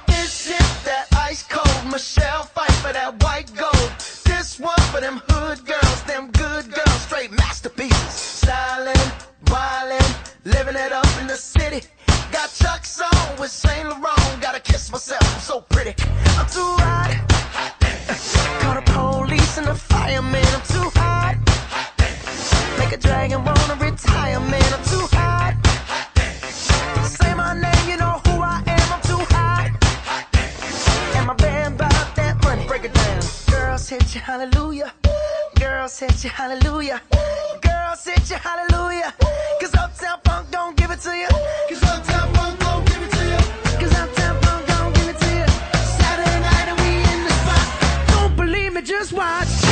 This is that ice cold Michelle fight for that white gold. This one for them hood girls, them good girls, straight masterpieces. Stylin', wildin', living it up in the city. Got Chuck's on with Saint Laurent. Gotta kiss myself, I'm so pretty. I'm too hot. Call the police and the fireman. I'm too hot. Make a dragon wanna retire, man. I'm too hot. Say my name, you know who I am. I'm too hot. And my band about that money. Break it down. Girls hit you, hallelujah. Girls hit you, hallelujah. Girls hit you, hallelujah. Cause Uptown Funk don't give it to you. Cause Uptown Funk don't give it to you. Cause Uptown Funk don't give it to you. Saturday night and we in the spot. Don't believe me, just watch.